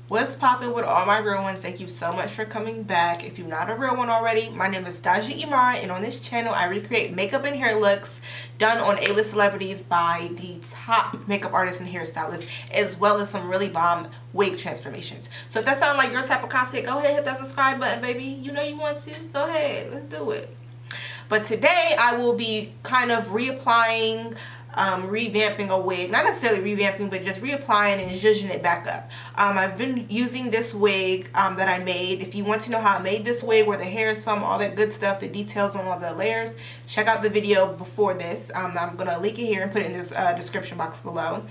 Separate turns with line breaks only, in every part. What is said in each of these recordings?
What's poppin' with all my real ones? Thank you so much for coming back. If you're not a real one already, my name is daljiimarax, and on this channel I recreate makeup and hair looks done on A-list celebrities by the top makeup artists and hairstylists, as well as some really bomb wig transformations. So if that sounds like your type of content, go ahead, hit that subscribe button, baby. You know you want to. Go ahead, let's do it. But today I will be kind of reapplying, revamping a wig. Not necessarily revamping, but just reapplying and zhuzhing it back up. I've been using this wig that I made. If you want to know how I made this wig, where the hair is from, all that good stuff, the details on all the layers, check out the video before this. I'm going to link it here and put it in this description box below.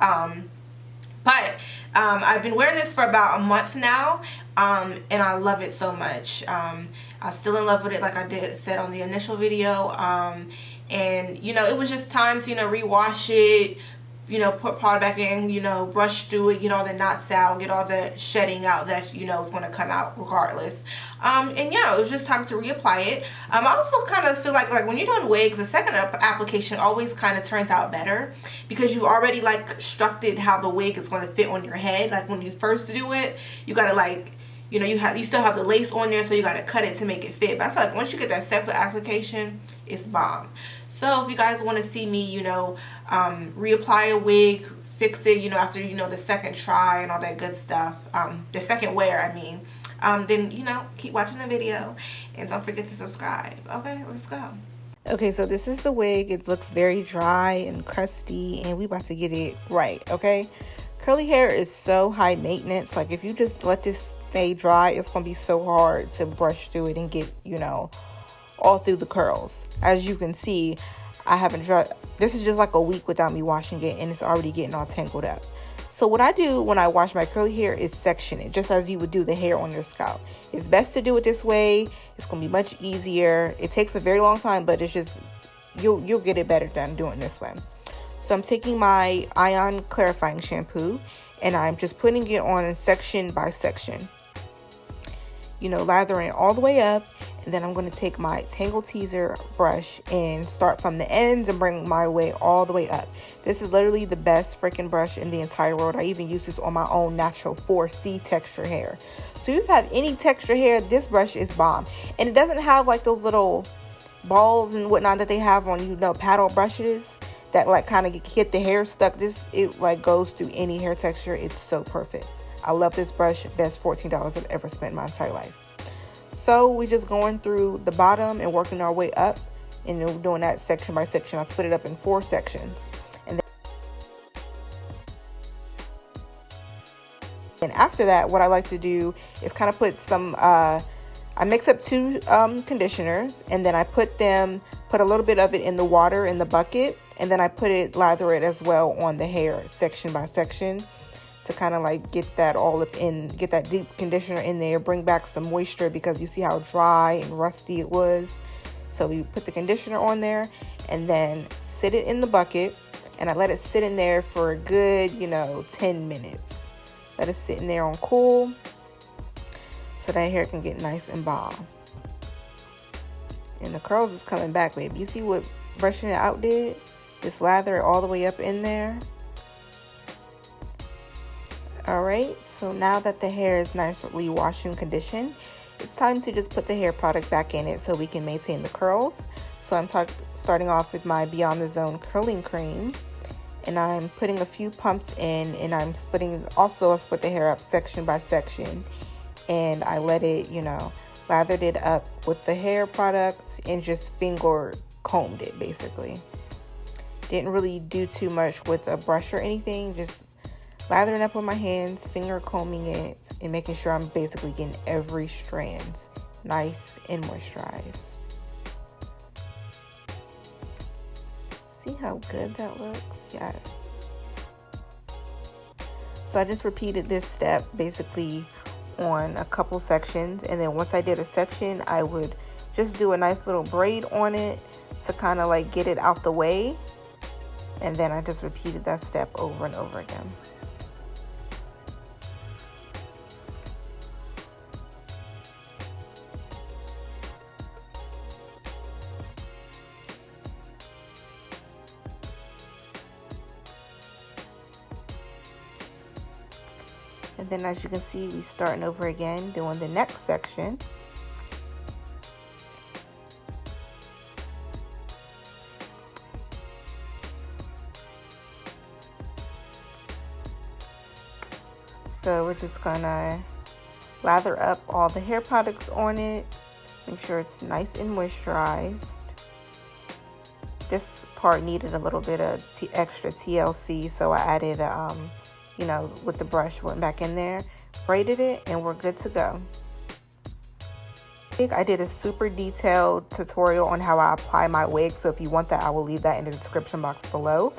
But I've been wearing this for about a month now, and I love it so much. I'm still in love with it, like I said on the initial video. And you know, it was just time to, you know, rewash it, you know, put powder back in, you know, brush through it, get all the knots out, get all the shedding out that, you know, is going to come out regardless. And yeah, it was just time to reapply it. I also kind of feel like when you're doing wigs, the second application always kind of turns out better, because you've already like constructed how the wig is going to fit on your head. Like when you first do it, you got to like, you know, you still have the lace on there, so you got to cut it to make it fit. But I feel like once you get that separate application, it's bomb. So if you guys want to see me, you know, reapply a wig, fix it, you know, after, you know, the second try and all that good stuff, the second wear, I mean, then, you know, keep watching the video and don't forget to subscribe. Okay, let's go. Okay, so this is the wig. It looks very dry and crusty, and we about to get it right, okay? Curly hair is so high maintenance. Like if you just let this stay dry, it's gonna be so hard to brush through it and get, you know, all through the curls. As you can see, I haven't tried. This is just like a week without me washing it, and it's already getting all tangled up. So what I do when I wash my curly hair is section it, just as you would do the hair on your scalp. It's best to do it this way. It's gonna be much easier. It takes a very long time, but it's just, you'll get it better than doing this way. So I'm taking my Clarifying Shampoo, and I'm just putting it on section by section. You know, lathering it all the way up, and then I'm going to take my Tangle Teezer brush and start from the ends and bring my way all the way up. This is literally the best freaking brush in the entire world. I even use this on my own natural 4C texture hair. So if you have any texture hair, this brush is bomb. And it doesn't have like those little balls and whatnot that they have on, you know, paddle brushes that like kind of get the hair stuck. It like goes through any hair texture. It's so perfect. I love this brush. Best $14 I've ever spent in my entire life. So we're just going through the bottom and working our way up, and then we're doing that section by section. I split it up in 4 sections. And then after that, what I like to do is kind of put some, I mix up 2 conditioners, and then I put a little bit of it in the water in the bucket, and then I lather it as well on the hair section by section, to kind of like get that all up in, get that deep conditioner in there, bring back some moisture, because you see how dry and rusty it was. So we put the conditioner on there and then sit it in the bucket, and I let it sit in there for a good, you know, 10 minutes. Let it sit in there on cool so that hair can get nice and bomb. And the curls is coming back, baby. You see what brushing it out did? Just lather it all the way up in there. Alright, so now that the hair is nicely washed and conditioned, it's time to just put the hair product back in it so we can maintain the curls. So I'm starting off with my Beyond the Zone curling cream, and I'm putting a few pumps in, and I split the hair up section by section, and I let it, you know, lathered it up with the hair product and just finger combed it basically. Didn't really do too much with a brush or anything, just lathering up with my hands, finger combing it, and making sure I'm basically getting every strand nice and moisturized. See how good that looks? Yes. So I just repeated this step basically on a couple sections, and then once I did a section, I would just do a nice little braid on it to kind of like get it out the way, and then I just repeated that step over and over again. And then as you can see, we starting over again, doing the next section. So we're just gonna lather up all the hair products on it. Make sure it's nice and moisturized. This part needed a little bit of extra TLC, so I added, you know, with the brush, went back in there, braided it, and we're good to go. I did a super detailed tutorial on how I apply my wig, so if you want that, I will leave that in the description box below.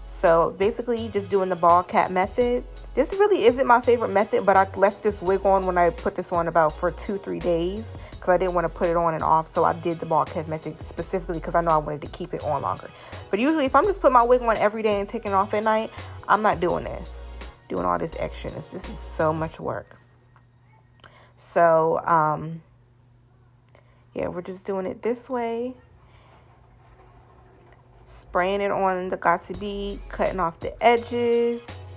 So basically, just doing the ball cap method. This really isn't my favorite method, but I left this wig on when I put this on about for 2-3 days because I didn't want to put it on and off. So I did the ball cap method specifically because I know I wanted to keep it on longer. But usually if I'm just putting my wig on every day and taking it off at night, I'm not doing this, doing all this extraness. This is so much work. So, yeah, we're just doing it this way. Spraying it on the Got2 B, cutting off the edges.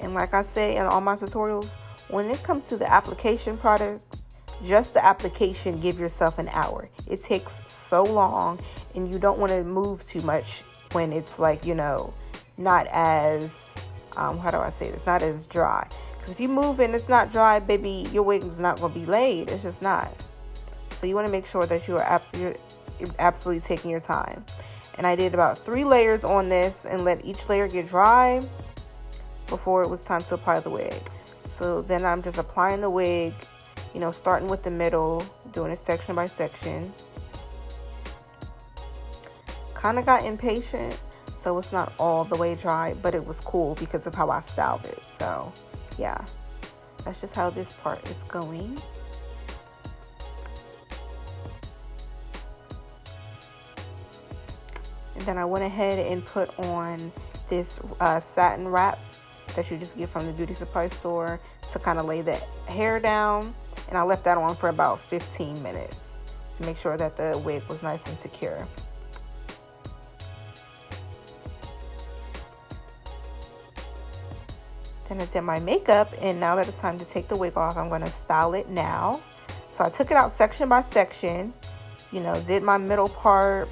And like I say in all my tutorials, when it comes to the application product, just the application, give yourself an hour. It takes so long, and you don't want to move too much when it's like, you know, not as, how do I say this, not as dry. Because if you move and it's not dry, baby, your wig is not going to be laid. It's just not. So you want to make sure that you are absolutely taking your time. And I did about 3 layers on this and let each layer get dry before it was time to apply the wig. So then I'm just applying the wig, you know, starting with the middle, doing it section by section. Kind of got impatient, so it's not all the way dry, but it was cool because of how I styled it. So yeah, that's just how this part is going. And then I went ahead and put on this satin wrap that you just get from the beauty supply store to kind of lay the hair down. And I left that on for about 15 minutes to make sure that the wig was nice and secure. Then I did my makeup, and now that it's time to take the wig off, I'm going to style it now. So I took it out section by section, you know, did my middle part,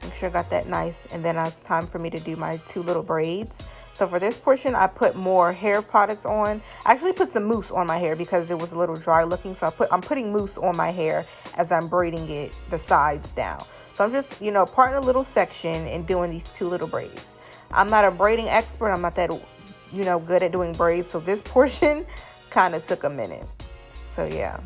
make sure I got that nice, and then it's time for me to do my 2 little braids. So for this portion, I put more hair products on. I actually put some mousse on my hair because it was a little dry looking. So I'm putting mousse on my hair as I'm braiding it, the sides down. So I'm just, you know, parting a little section and doing these 2 little braids. I'm not a braiding expert. I'm not that, you know, good at doing braids. So this portion kind of took a minute. So yeah.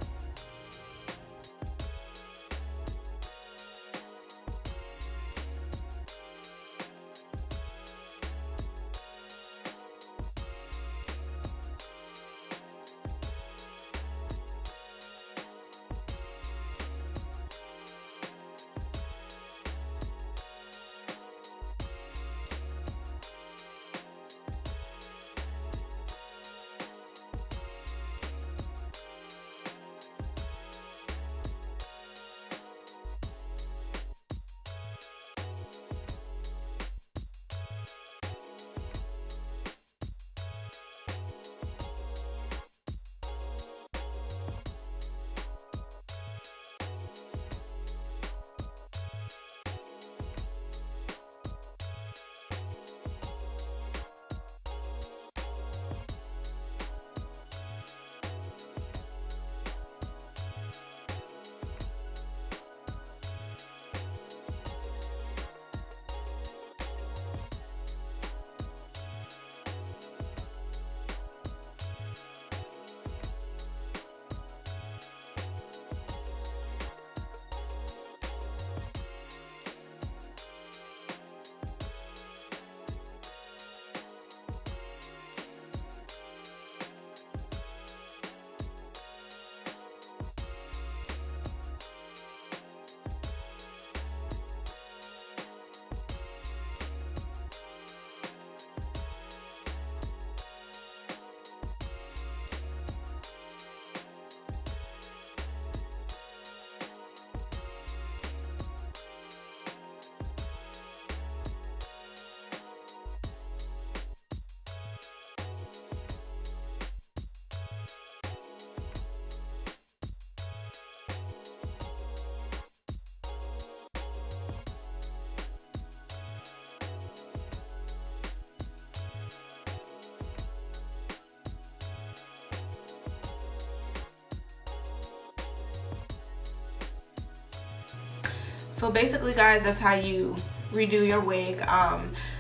So basically guys, that's how you redo your wig.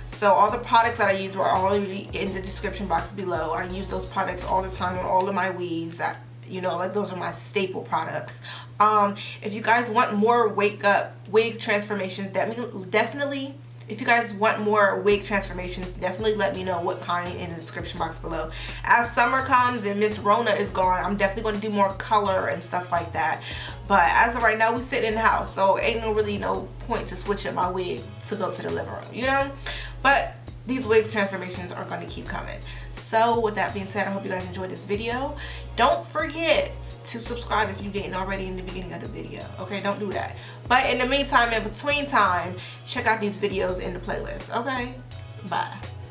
So all the products that I use were already in the description box below. I use those products all the time on all of my weaves. You know, like those are my staple products. If you guys want more wig transformations, definitely, if you guys want more wig transformations, definitely let me know what kind in the description box below. As summer comes and Miss Rona is gone, I'm definitely going to do more color and stuff like that. But as of right now, we sit in the house, so ain't really no point to switch up my wig to go to the living room, you know? But these wig transformations are going to keep coming. So with that being said, I hope you guys enjoyed this video. Don't forget to subscribe if you didn't already in the beginning of the video. Okay, don't do that. But in the meantime, in between time, check out these videos in the playlist. Okay, bye.